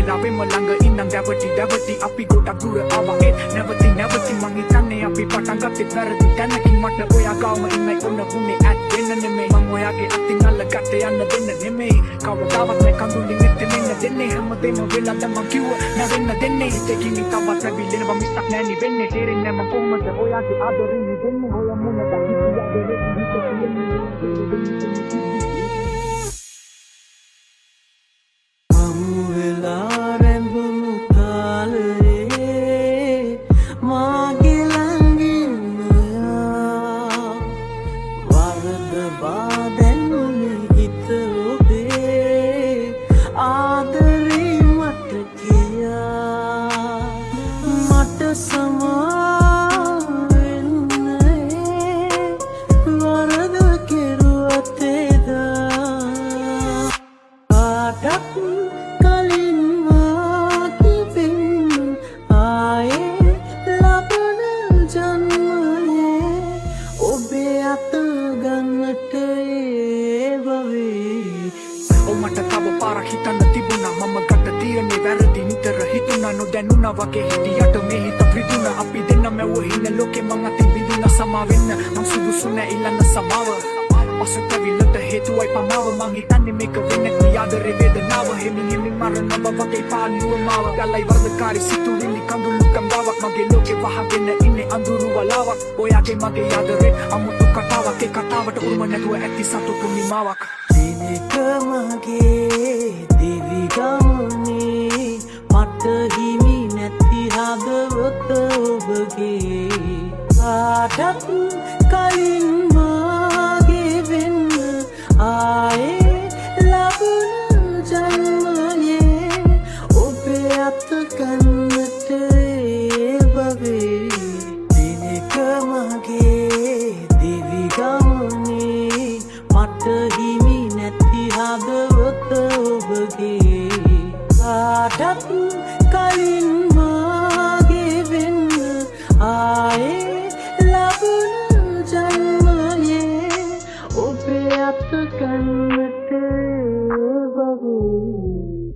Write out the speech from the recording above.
Dawe melangga inang davati api goda dura awang Never think mangitane api patang gatit verdi Tanakin mata oya kau mainai ona bune at denane me Mangoya ke atingala gatte anna denane me Kawa dawat me kanduli ngette menna denne Hammadema vela damma kiwa na venna denne Teki mi tawat nabi lenva mistak nani venne Terenne man kommada oya ke adarini denne Hoya muna da hiti adere hiti පාරක් හිතන්න තිබුණා මම ගත තියන්නේ වැරදි නිතර හිතුණා නොදැනුණා වගේ හිටියට මේ හිත පිදුණා අපි දෙන්න මැව්ව හින්න ලෝකෙ මං අතින් බිඳුණා සමා වෙන්න මං සුදුසු නෑ ඉල්ලන්න සමාව පසුතැවිල්ලට හේතුවයි පමාව මං හිතන්නේ මේක වෙන්නේ ක්‍රියාදරේ වේදනාව හිමින් මරණ බවගේ පාළුව මාව ගලයි වර්ධකාරී සිතුවිලි කඳුළු කම්බාවක් මගේ ලෝකෙ වහගෙන ඉන්නේ අඳුරු වලාවක් ඔයාගේ මගේ ආදරේ අමුතු කතාවක් ඒ කතාවට උරුම නැතුව ඇති සතුටු නිමාවක් දිනක මගේ දිවි ගමනේ මට හිමි නැති හදවත ඔබගේ ආටත් කලින් මාගේ වෙන්න ආයේ ලබන ජන්මයේ ඔබේ අත ගන්නට බවේ දිනක මගේ දිවි ගමනේ මට හිමි නැති හදවත ඔබගේ ආටත් කලින් මාගේ වෙන්න ආයේ ලබන ජන්මයේ ඔබේ අත ගන්නට බවේ